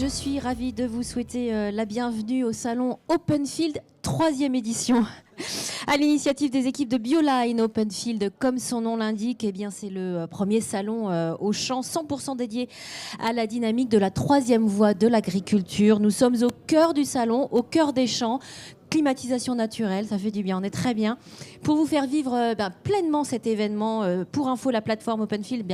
je suis ravie de vous souhaiter la bienvenue au salon Openfield, 3e édition. À l'initiative des équipes de Bioline Openfield, comme son nom l'indique, eh bien c'est le premier salon au champ 100% dédié à la dynamique de la 3e voie de l'agriculture. Nous sommes au cœur du salon, au cœur des champs. Climatisation naturelle, ça fait du bien, on est très bien. Pour vous faire vivre pleinement cet événement, pour info, la plateforme Openfield,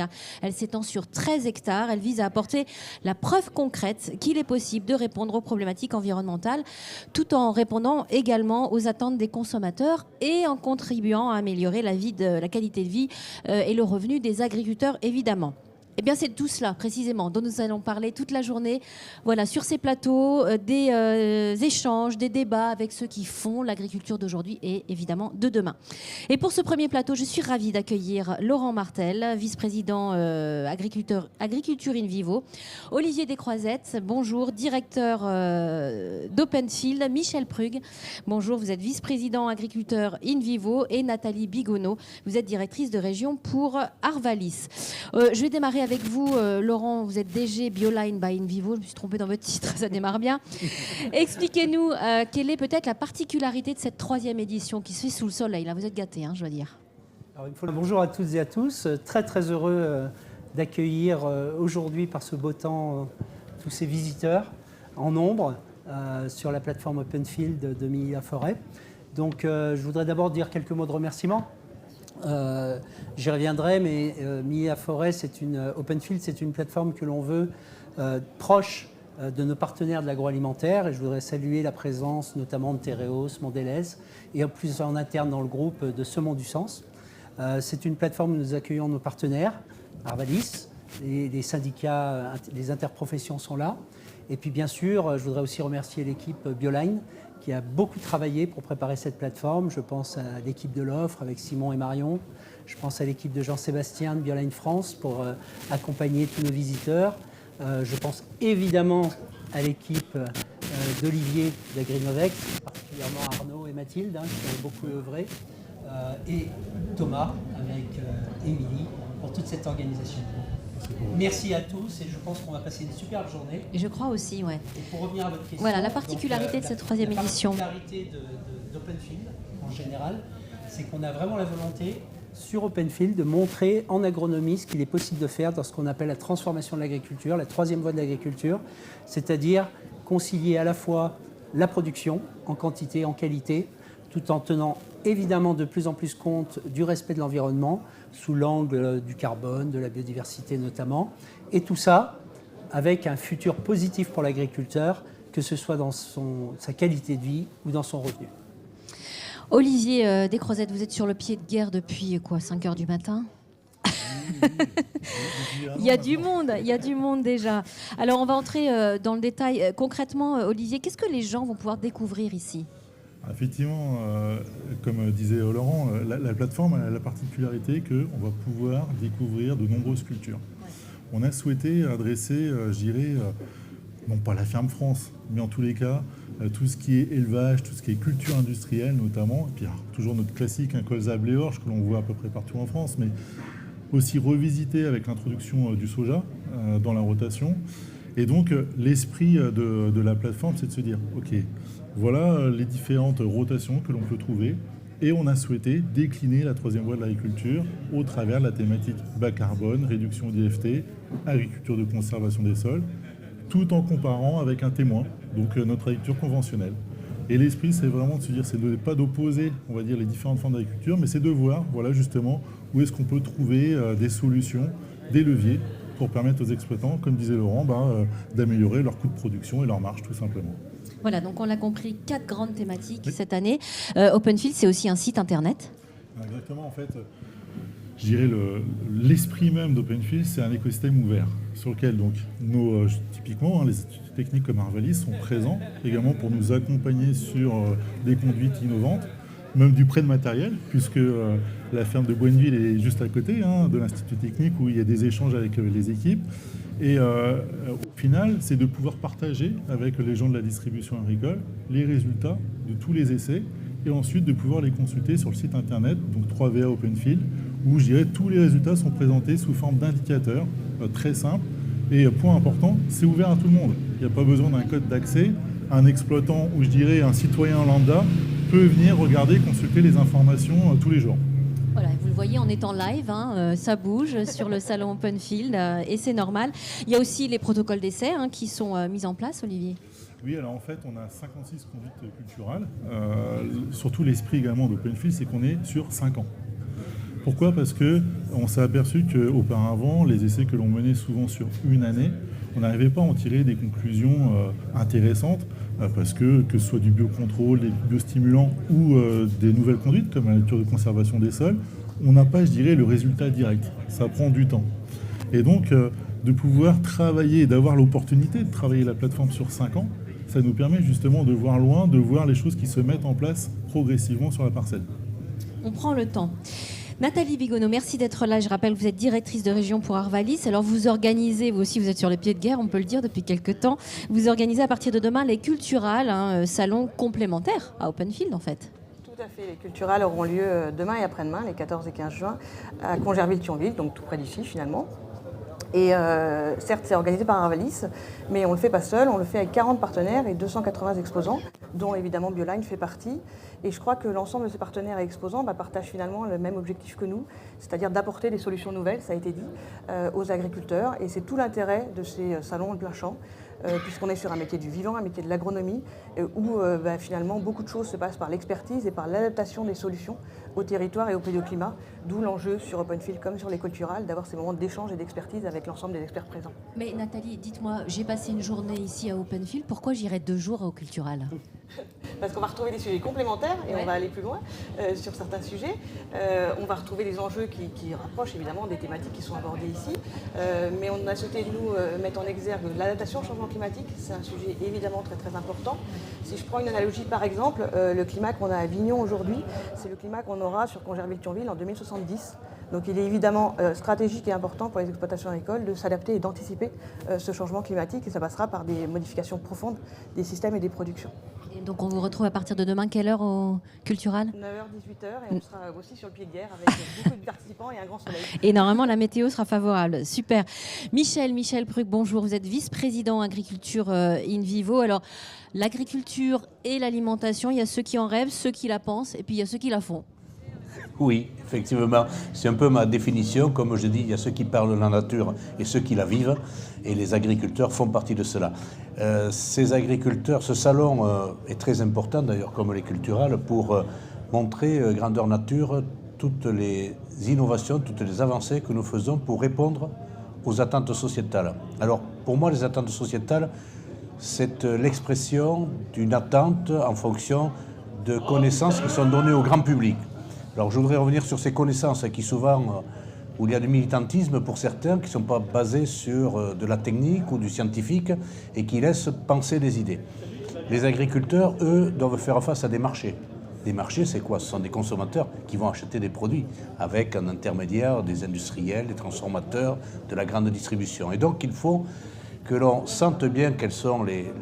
elle s'étend sur 13 hectares. Elle vise à apporter la preuve concrète qu'il est possible de répondre aux problématiques environnementales, tout en répondant également aux attentes des consommateurs et en contribuant à améliorer la qualité de vie et le revenu des agriculteurs, évidemment. Eh bien, c'est tout cela, précisément, dont nous allons parler toute la journée. Voilà, sur ces plateaux, des échanges, des débats avec ceux qui font l'agriculture d'aujourd'hui et évidemment de demain. Et pour ce premier plateau, je suis ravie d'accueillir Laurent Martel, vice-président agriculture in vivo. Olivier Descroisettes, bonjour, directeur d'Openfield. Michel Prug, bonjour, vous êtes vice-président agriculteur in vivo. Et Nathalie Bigonneau, vous êtes directrice de région pour Arvalis. Je vais démarrer avec vous, Laurent, vous êtes DG Bioline by InVivo, je me suis trompée dans votre titre, ça démarre bien. Expliquez-nous quelle est peut-être la particularité de cette 3e édition qui se fait sous le soleil. Là, vous êtes gâtés, je dois dire. Alors, bonjour à toutes et à tous, très heureux d'accueillir aujourd'hui par ce beau temps tous ces visiteurs en nombre sur la plateforme Openfield de Milly-la-Forêt. Donc je voudrais d'abord dire quelques mots de remerciement. J'y reviendrai, mais Milly-la-Forêt, Openfield, c'est une plateforme que l'on veut proche de nos partenaires de l'agroalimentaire. Et je voudrais saluer la présence notamment de Tereos, Mondelez et en plus en interne dans le groupe de Semons du Sens. C'est une plateforme où nous accueillons nos partenaires, Arvalis, les syndicats, les interprofessions sont là. Et puis bien sûr, je voudrais aussi remercier l'équipe Bioline qui a beaucoup travaillé pour préparer cette plateforme. Je pense à l'équipe de l'offre avec Simon et Marion. Je pense à l'équipe de Jean-Sébastien de Bioline France pour accompagner tous nos visiteurs. Je pense évidemment à l'équipe d'Olivier d'Agrinovec, particulièrement Arnaud et Mathilde qui ont beaucoup œuvré. Et Thomas avec Émilie pour toute cette organisation. Merci à tous et je pense qu'on va passer une superbe journée. Et je crois aussi, ouais. Et pour revenir à votre question, voilà, la particularité de cette 3e édition. La particularité d'Openfield en général, c'est qu'on a vraiment la volonté sur Openfield de montrer en agronomie ce qu'il est possible de faire dans ce qu'on appelle la transformation de l'agriculture, la 3e voie de l'agriculture, c'est-à-dire concilier à la fois la production en quantité, en qualité, tout en tenant évidemment de plus en plus compte du respect de l'environnement, sous l'angle du carbone, de la biodiversité notamment, et tout ça avec un futur positif pour l'agriculteur, que ce soit dans sa qualité de vie ou dans son revenu. Olivier Descroisettes, vous êtes sur le pied de guerre depuis 5 heures du matin ? Il y a du monde déjà. Alors on va entrer dans le détail. Concrètement, Olivier, qu'est-ce que les gens vont pouvoir découvrir ici ? Effectivement, comme disait Laurent, la plateforme a la particularité qu'on va pouvoir découvrir de nombreuses cultures. Ouais. On a souhaité adresser, je dirais, non pas la ferme France, mais en tous les cas, tout ce qui est élevage, tout ce qui est culture industrielle notamment, et puis toujours notre classique, colza, blé, orge, que l'on voit à peu près partout en France, mais aussi revisité avec l'introduction du soja dans la rotation. Et donc, l'esprit de la plateforme, c'est de se dire, OK, voilà les différentes rotations que l'on peut trouver et on a souhaité décliner la 3e voie de l'agriculture au travers de la thématique bas carbone, réduction d'IFT, agriculture de conservation des sols, tout en comparant avec un témoin, donc notre agriculture conventionnelle. Et l'esprit, c'est vraiment de se dire, c'est pas d'opposer, on va dire, les différentes formes d'agriculture, mais c'est de voir, voilà justement, où est-ce qu'on peut trouver des solutions, des leviers pour permettre aux exploitants, comme disait Laurent, d'améliorer leur coût de production et leur marge, tout simplement. Voilà, donc on l'a compris, 4 grandes thématiques cette année. Openfield, c'est aussi un site internet. Exactement, en fait, je dirais l'esprit même d'Openfield, c'est un écosystème ouvert sur lequel donc typiquement les instituts techniques comme Arvalis sont présents également pour nous accompagner sur des conduites innovantes, même du prêt de matériel, puisque la ferme de Boenneville est juste à côté de l'institut technique où il y a des échanges avec les équipes. Et au final, c'est de pouvoir partager avec les gens de la distribution agricole les résultats de tous les essais et ensuite de pouvoir les consulter sur le site internet, donc 3VA Openfield, où je dirais tous les résultats sont présentés sous forme d'indicateurs très simples. Et point important, c'est ouvert à tout le monde. Il n'y a pas besoin d'un code d'accès. Un exploitant ou je dirais un citoyen lambda peut venir regarder, consulter les informations tous les jours. Voilà, vous le voyez, on est en live, hein, ça bouge sur le salon Openfield et c'est normal. Il y a aussi les protocoles d'essai qui sont mis en place, Olivier. Oui, alors en fait, on a 56 conduites culturales. Surtout l'esprit également d'Openfield, c'est qu'on est sur 5 ans. Pourquoi ? Parce qu'on s'est aperçu qu'auparavant, les essais que l'on menait souvent sur une année, on n'arrivait pas à en tirer des conclusions intéressantes, parce que ce soit du biocontrôle, des biostimulants ou des nouvelles conduites, comme la nature de conservation des sols, on n'a pas, je dirais, le résultat direct. Ça prend du temps. Et donc, de pouvoir travailler, d'avoir l'opportunité de travailler la plateforme sur 5 ans, ça nous permet justement de voir loin, de voir les choses qui se mettent en place progressivement sur la parcelle. On prend le temps. Nathalie Bigonneau, merci d'être là. Je rappelle que vous êtes directrice de région pour Arvalis. Alors vous organisez, vous aussi vous êtes sur les pieds de guerre, on peut le dire depuis quelques temps. Vous organisez à partir de demain les Culturales, un salon complémentaire à Openfield en fait. Tout à fait, les Culturales auront lieu demain et après-demain, les 14 et 15 juin, à Congerville-Thionville, donc tout près d'ici finalement. Et certes, c'est organisé par Arvalis, mais on ne le fait pas seul, on le fait avec 40 partenaires et 280 exposants, dont évidemment Bioline fait partie. Et je crois que l'ensemble de ces partenaires et exposants partagent finalement le même objectif que nous, c'est-à-dire d'apporter des solutions nouvelles, ça a été dit, aux agriculteurs. Et c'est tout l'intérêt de ces salons de plein champ, puisqu'on est sur un métier du vivant, un métier de l'agronomie, où finalement beaucoup de choses se passent par l'expertise et par l'adaptation des solutions au territoire et au pédoclimat, d'où l'enjeu sur Openfield comme sur les Culturales, d'avoir ces moments d'échange et d'expertise avec l'ensemble des experts présents. Mais Nathalie, dites-moi, j'ai passé une journée ici à Openfield, pourquoi j'irai 2 jours aux Culturales ? Parce qu'on va retrouver des sujets complémentaires et on va aller plus loin sur certains sujets. On va retrouver les enjeux qui rapprochent évidemment des thématiques qui sont abordées ici. Mais on a souhaité, nous, mettre en exergue l'adaptation au changement climatique. C'est un sujet évidemment très très important. Si je prends une analogie par exemple, le climat qu'on a à Avignon aujourd'hui, c'est le climat qu'on aura sur Congerville-Thionville en 2070. Donc il est évidemment stratégique et important pour les exploitations agricoles de s'adapter et d'anticiper ce changement climatique et ça passera par des modifications profondes des systèmes et des productions. Et donc on vous retrouve à partir de demain, quelle heure au Cultural ? 9h, 18h et on sera aussi sur le pied de guerre avec beaucoup de participants et un grand soleil. Et normalement la météo sera favorable. Super. Michel Pruc, bonjour. Vous êtes vice-président agriculture in vivo. Alors l'agriculture et l'alimentation, il y a ceux qui en rêvent, ceux qui la pensent et puis il y a ceux qui la font. Oui, effectivement, c'est un peu ma définition. Comme je dis, il y a ceux qui parlent de la nature et ceux qui la vivent, et les agriculteurs font partie de cela. Ces agriculteurs, ce salon est très important d'ailleurs, comme les Culturales, pour montrer grandeur nature toutes les innovations, toutes les avancées que nous faisons pour répondre aux attentes sociétales. Alors, pour moi, les attentes sociétales, c'est l'expression d'une attente en fonction de connaissances qui sont données au grand public. Alors je voudrais revenir sur ces connaissances qui souvent, où il y a du militantisme pour certains, qui ne sont pas basés sur de la technique ou du scientifique et qui laissent penser des idées. Les agriculteurs, eux, doivent faire face à des marchés. Des marchés, c'est quoi ? Ce sont des consommateurs qui vont acheter des produits avec un intermédiaire, des industriels, des transformateurs, de la grande distribution. Et donc il faut que l'on sente bien quelles sont les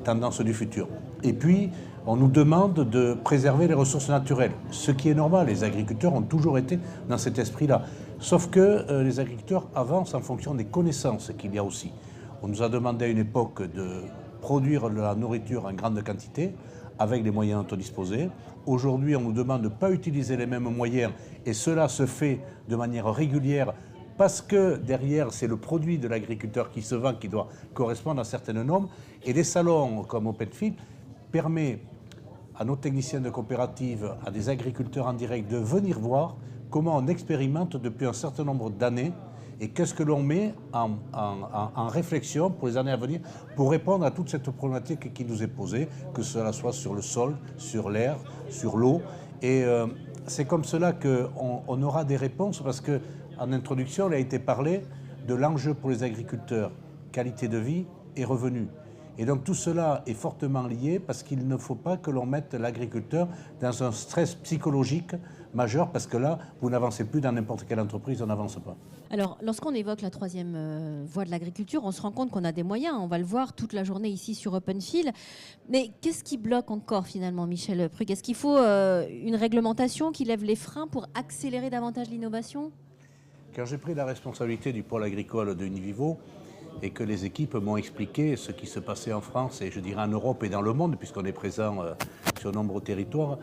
tendances du futur. Et puis, on nous demande de préserver les ressources naturelles, ce qui est normal. Les agriculteurs ont toujours été dans cet esprit-là. Sauf que les agriculteurs avancent en fonction des connaissances qu'il y a aussi. On nous a demandé à une époque de produire de la nourriture en grande quantité, avec les moyens dont on disposait. Aujourd'hui, on nous demande de ne pas utiliser les mêmes moyens, et cela se fait de manière régulière, parce que derrière, c'est le produit de l'agriculteur qui se vend, qui doit correspondre à certaines normes. Et les salons comme Openfield permettent à nos techniciens de coopérative, à des agriculteurs en direct, de venir voir comment on expérimente depuis un certain nombre d'années et qu'est-ce que l'on met en réflexion pour les années à venir pour répondre à toute cette problématique qui nous est posée, que cela soit sur le sol, sur l'air, sur l'eau. Et c'est comme cela qu'on aura des réponses, parce qu'en introduction, il a été parlé de l'enjeu pour les agriculteurs, qualité de vie et revenus. Et donc tout cela est fortement lié, parce qu'il ne faut pas que l'on mette l'agriculteur dans un stress psychologique majeur, parce que là, vous n'avancez plus dans n'importe quelle entreprise, on n'avance pas. Alors, lorsqu'on évoque la troisième voie de l'agriculture, on se rend compte qu'on a des moyens. On va le voir toute la journée ici sur Openfield. Mais qu'est-ce qui bloque encore finalement, Michel Pruc ? Est-ce qu'il faut une réglementation qui lève les freins pour accélérer davantage l'innovation ? Quand j'ai pris la responsabilité du pôle agricole de Univivo, et que les équipes m'ont expliqué ce qui se passait en France et je dirais en Europe et dans le monde, puisqu'on est présent sur de nombreux territoires,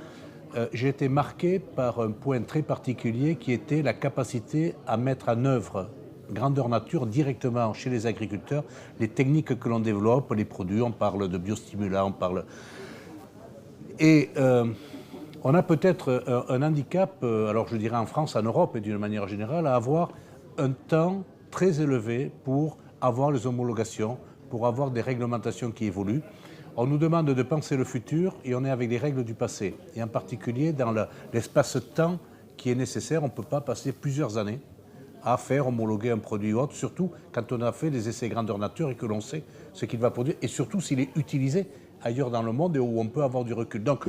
j'ai été marqué par un point très particulier qui était la capacité à mettre en œuvre grandeur nature directement chez les agriculteurs les techniques que l'on développe, les produits, on parle de biostimulants, on parle... Et on a peut-être un handicap, alors je dirais en France, en Europe et d'une manière générale, à avoir un temps très élevé pour avoir les homologations, pour avoir des réglementations qui évoluent. On nous demande de penser le futur et on est avec les règles du passé. Et en particulier dans l'espace-temps qui est nécessaire, on ne peut pas passer plusieurs années à faire homologuer un produit ou autre, surtout quand on a fait des essais grandeur nature et que l'on sait ce qu'il va produire, et surtout s'il est utilisé ailleurs dans le monde et où on peut avoir du recul. Donc,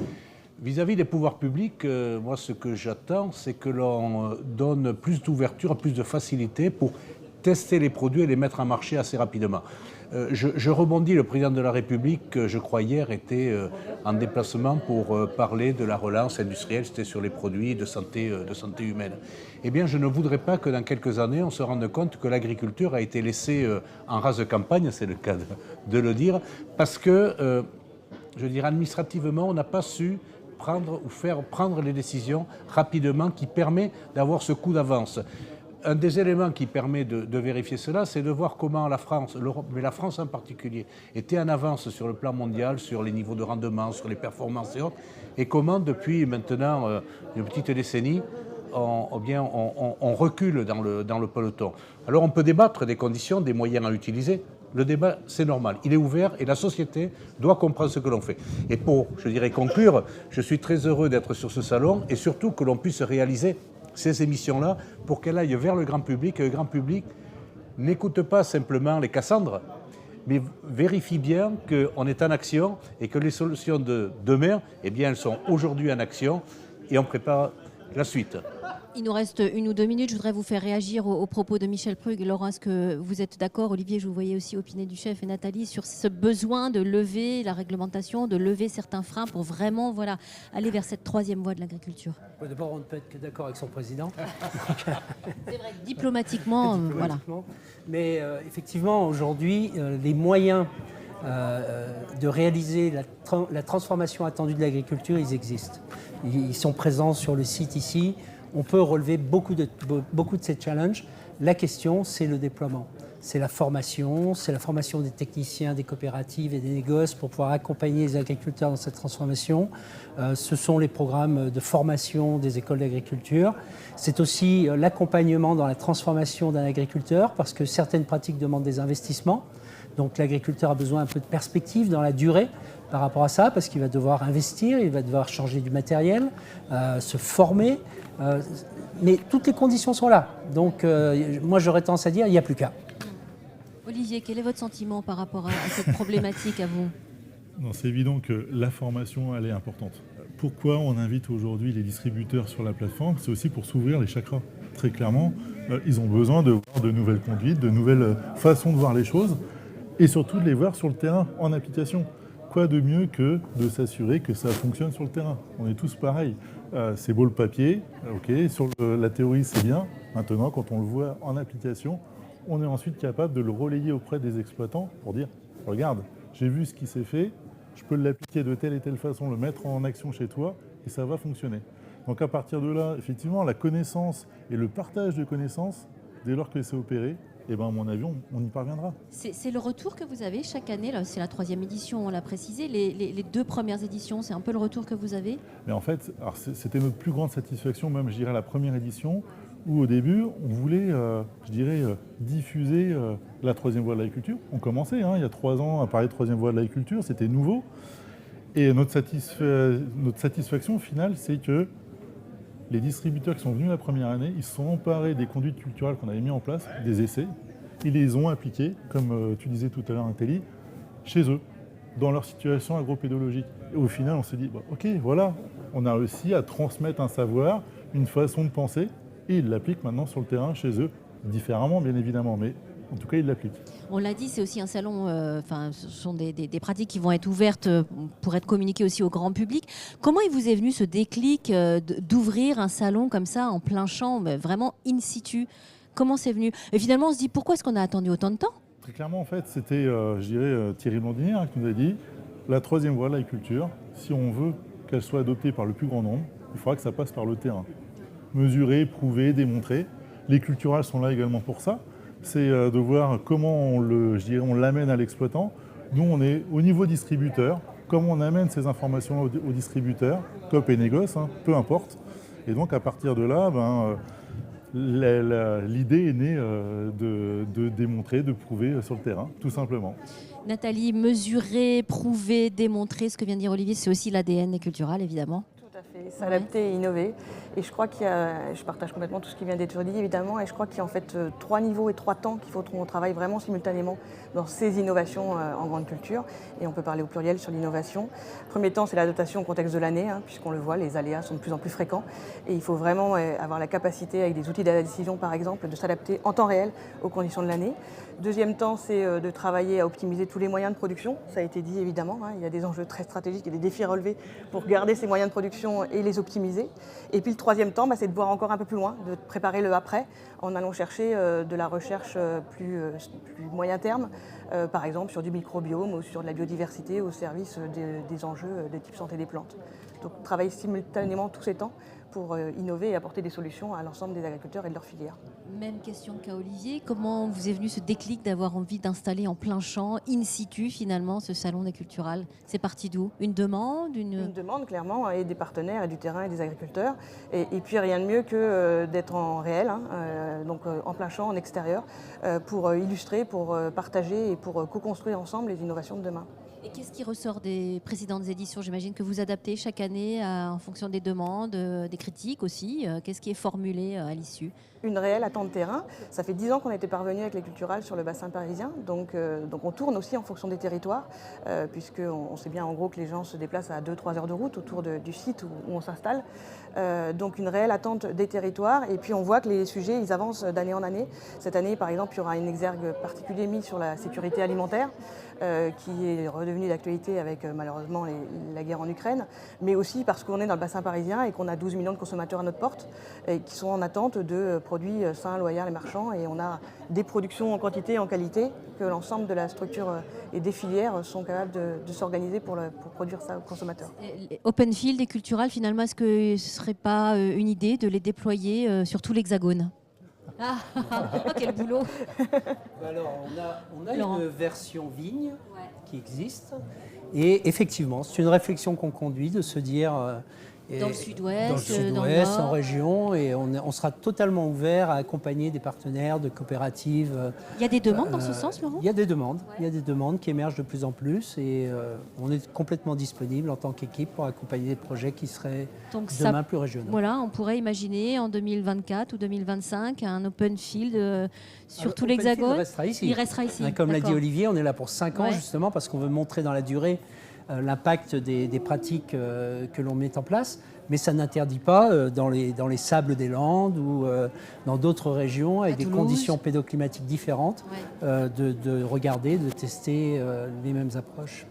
vis-à-vis des pouvoirs publics, moi ce que j'attends, c'est que l'on donne plus d'ouverture, plus de facilité pour tester les produits et les mettre en marché assez rapidement. Je rebondis, le président de la République, je crois hier, était en déplacement pour parler de la relance industrielle, c'était sur les produits de santé humaine. Eh bien, je ne voudrais pas que dans quelques années, on se rende compte que l'agriculture a été laissée en rase de campagne, c'est le cas de le dire, parce que, je dirais, administrativement, on n'a pas su prendre ou faire prendre les décisions rapidement qui permet d'avoir ce coup d'avance. Un des éléments qui permet de vérifier cela, c'est de voir comment la France, l'Europe, mais la France en particulier, était en avance sur le plan mondial, sur les niveaux de rendement, sur les performances et autres, et comment depuis maintenant une petite décennie, on recule dans le peloton. Alors on peut débattre des conditions, des moyens à utiliser. Le débat, c'est normal, il est ouvert et la société doit comprendre ce que l'on fait. Et pour, je dirais, conclure, je suis très heureux d'être sur ce salon et surtout que l'on puisse réaliser ces émissions-là pour qu'elles aillent vers le grand public et le grand public n'écoute pas simplement les Cassandres, mais vérifie bien qu'on est en action et que les solutions de demain, eh bien, elles sont aujourd'hui en action et on prépare la suite. Il nous reste 1 ou 2 minutes. Je voudrais vous faire réagir aux propos de Michel Prug. Laurent, est-ce que vous êtes d'accord? Olivier, je vous voyais aussi opiner du chef et Nathalie sur ce besoin de lever la réglementation, de lever certains freins pour vraiment aller vers cette 3e voie de l'agriculture. D'abord, on ne peut être que d'accord avec son président. C'est vrai, diplomatiquement, voilà. Mais effectivement, aujourd'hui, les moyens de réaliser la transformation attendue de l'agriculture, ils existent. Ils sont présents sur le site ici. On peut relever beaucoup de ces challenges. La question, c'est le déploiement. C'est la formation des techniciens, des coopératives et des négoces pour pouvoir accompagner les agriculteurs dans cette transformation. Ce sont les programmes de formation des écoles d'agriculture. C'est aussi l'accompagnement dans la transformation d'un agriculteur parce que certaines pratiques demandent des investissements. Donc l'agriculteur a besoin un peu de perspective dans la durée par rapport à ça, parce qu'il va devoir investir, il va devoir changer du matériel, se former. Mais toutes les conditions sont là. Donc moi j'aurais tendance à dire il n'y a plus qu'à. Olivier, quel est votre sentiment par rapport à cette problématique à vous? Non, c'est évident que la formation, elle est importante. Pourquoi on invite aujourd'hui les distributeurs sur la plateforme? C'est aussi pour s'ouvrir les chakras. Très clairement, ils ont besoin de voir de nouvelles conduites, de nouvelles façons de voir les choses, et surtout de les voir sur le terrain, en application. Quoi de mieux que de s'assurer que ça fonctionne sur le terrain? On est tous pareils. C'est beau le papier, ok, sur la théorie c'est bien. Maintenant, quand on le voit en application, on est ensuite capable de le relayer auprès des exploitants pour dire « Regarde, j'ai vu ce qui s'est fait, je peux l'appliquer de telle et telle façon, le mettre en action chez toi et ça va fonctionner. » Donc à partir de là, effectivement, la connaissance et le partage de connaissances, dès lors que c'est opéré, eh ben, à mon avis, on y parviendra. C'est le retour que vous avez chaque année, là, c'est la 3e édition, on l'a précisé. Les 2 premières éditions, c'est un peu le retour que vous avez? Mais en fait, c'était notre plus grande satisfaction, même je dirais la première édition, où au début, on voulait, diffuser la 3e voie de l'agriculture. On commençait, il y a 3 ans, à parler de 3e voie de l'agriculture, c'était nouveau. Et notre satisfaction finale, c'est que les distributeurs qui sont venus la première année, ils se sont emparés des conduites culturelles qu'on avait mis en place, des essais. Ils les ont appliqués, comme tu disais tout à l'heure, Nathalie, chez eux, dans leur situation agropédologique. Et au final, on s'est dit, ok, voilà, on a réussi à transmettre un savoir, une façon de penser, et ils l'appliquent maintenant sur le terrain, chez eux, différemment, bien évidemment, mais en tout cas, ils l'appliquent. On l'a dit, c'est aussi un salon, ce sont des pratiques qui vont être ouvertes pour être communiquées aussi au grand public. Comment il vous est venu ce déclic d'ouvrir un salon comme ça, en plein champ, vraiment in situ? Comment c'est venu? Et finalement, on se dit, pourquoi est-ce qu'on a attendu autant de temps? Très clairement, en fait, c'était, je dirais, Thierry Blondinier qui nous a dit la troisième voie de l'agriculture, si on veut qu'elle soit adoptée par le plus grand nombre, il faudra que ça passe par le terrain. Mesurer, prouver, démontrer. Les culturales sont là également pour ça. C'est de voir comment on l'amène à l'exploitant. Nous, on est au niveau distributeur, comment on amène ces informations aux distributeurs, COP et négoce, peu importe. Et donc, à partir de là, l'idée est née de démontrer, de prouver sur le terrain, tout simplement. Nathalie, mesurer, prouver, démontrer, ce que vient de dire Olivier, c'est aussi l'ADN des culturales, évidemment. Tout à fait, s'adapter et innover. Et je crois je partage complètement tout ce qui vient d'être dit, évidemment, et je crois qu'il y a en fait 3 niveaux et 3 temps qu'il faut qu'on travaille vraiment simultanément dans ces innovations en grande culture. Et on peut parler au pluriel sur l'innovation. Premier temps, c'est l'adaptation au contexte de l'année, puisqu'on le voit, les aléas sont de plus en plus fréquents. Et il faut vraiment avoir la capacité, avec des outils de la décision par exemple, de s'adapter en temps réel aux conditions de l'année. Deuxième temps, c'est de travailler à optimiser tous les moyens de production. Ça a été dit évidemment, il y a des enjeux très stratégiques et des défis à relever pour garder ces moyens de production et les optimiser. Et puis le troisième temps, c'est de voir encore un peu plus loin, de préparer le après en allant chercher de la recherche plus moyen terme, par exemple sur du microbiome ou sur de la biodiversité au service des enjeux de type santé des plantes. Donc travailler simultanément tous ces temps pour innover et apporter des solutions à l'ensemble des agriculteurs et de leur filière. Même question qu'à Olivier, comment vous est venu ce déclic d'avoir envie d'installer en plein champ, in situ finalement, ce salon des culturales? C'est parti d'où? Une demande Une demande clairement, et des partenaires et du terrain et des agriculteurs. Et puis rien de mieux que d'être en réel, donc en plein champ, en extérieur, pour illustrer, pour partager et pour co-construire ensemble les innovations de demain. Et qu'est-ce qui ressort des précédentes éditions? J'imagine que vous adaptez chaque année en fonction des demandes, des critiques aussi. Qu'est-ce qui est formulé à l'issue? Une réelle attente terrain. Ça fait 10 ans qu'on était parvenu avec les culturales sur le bassin parisien, donc on tourne aussi en fonction des territoires, puisqu'on sait bien en gros que les gens se déplacent à 2-3 heures de route autour du site où on s'installe. Donc une réelle attente des territoires, et puis on voit que les sujets ils avancent d'année en année. Cette année par exemple il y aura un exergue particulier mis sur la sécurité alimentaire, qui est redevenu d'actualité avec malheureusement la guerre en Ukraine, mais aussi parce qu'on est dans le bassin parisien et qu'on a 12 millions de consommateurs à notre porte et qui sont en attente de produits sains, loyaux et marchands, et on a des productions en quantité et en qualité que l'ensemble de la structure et des filières sont capables de s'organiser pour produire ça aux consommateurs. Open Field et culturales, finalement, est-ce que ce ne serait pas une idée de les déployer sur tout l'Hexagone? Ah, quel boulot! Alors, on a une version vigne qui existe. Et effectivement, c'est une réflexion qu'on conduit de se dire... dans le sud-ouest, en région, et on sera totalement ouvert à accompagner des partenaires, de coopératives. Il y a des demandes dans ce sens, Laurent? Il y a des demandes, il y a des demandes qui émergent de plus en plus, et on est complètement disponible en tant qu'équipe pour accompagner des projets qui seraient demain plus régionaux. Voilà, on pourrait imaginer en 2024 ou 2025 un open field sur tout l'Hexagone. Il restera ici. Comme l'a dit Olivier, on est là pour 5 ans justement parce qu'on veut montrer dans la durée l'impact des pratiques que l'on met en place, mais ça n'interdit pas dans les sables des Landes ou dans d'autres régions avec des conditions pédoclimatiques différentes de regarder, de tester les mêmes approches.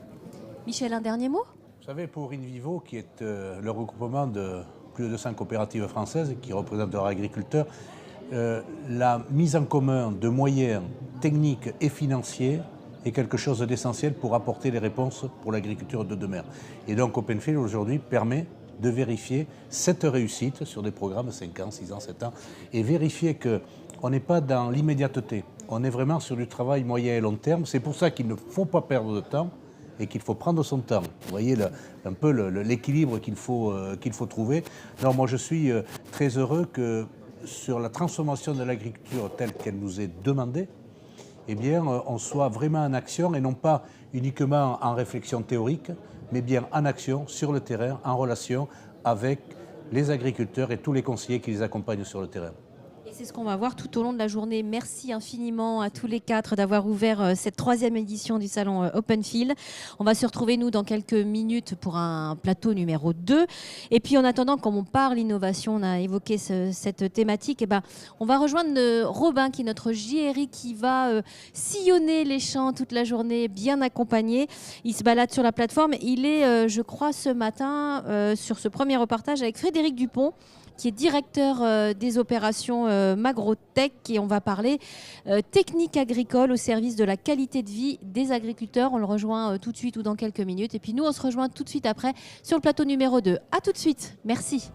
Michel, un dernier mot? Vous savez, pour InVivo, qui est le regroupement de plus de 200 coopératives françaises qui représentent leurs agriculteurs, la mise en commun de moyens techniques et financiers est quelque chose d'essentiel pour apporter les réponses pour l'agriculture de demain. Et donc Open Field aujourd'hui permet de vérifier cette réussite sur des programmes 5 ans, 6 ans, 7 ans, et vérifier qu'on n'est pas dans l'immédiateté, on est vraiment sur du travail moyen et long terme. C'est pour ça qu'il ne faut pas perdre de temps et qu'il faut prendre son temps. Vous voyez un peu l'équilibre qu'il faut trouver. Alors moi je suis très heureux que sur la transformation de l'agriculture telle qu'elle nous est demandée, eh bien, on soit vraiment en action et non pas uniquement en réflexion théorique, mais bien en action, sur le terrain, en relation avec les agriculteurs et tous les conseillers qui les accompagnent sur le terrain. Et c'est ce qu'on va voir tout au long de la journée. Merci infiniment à tous les 4 d'avoir ouvert cette 3e édition du salon Open Field. On va se retrouver, nous, dans quelques minutes pour un plateau numéro 2. Et puis, en attendant, comme on parle innovation, on a évoqué cette thématique, et on va rejoindre Robin, qui est notre JRI, qui va sillonner les champs toute la journée, bien accompagné. Il se balade sur la plateforme. Il est, je crois, ce matin, sur ce premier reportage avec Frédéric Dupont, qui est directeur des opérations Magrotech, et on va parler technique agricole au service de la qualité de vie des agriculteurs. On le rejoint tout de suite ou dans quelques minutes. Et puis nous, on se rejoint tout de suite après sur le plateau numéro 2. À tout de suite. Merci.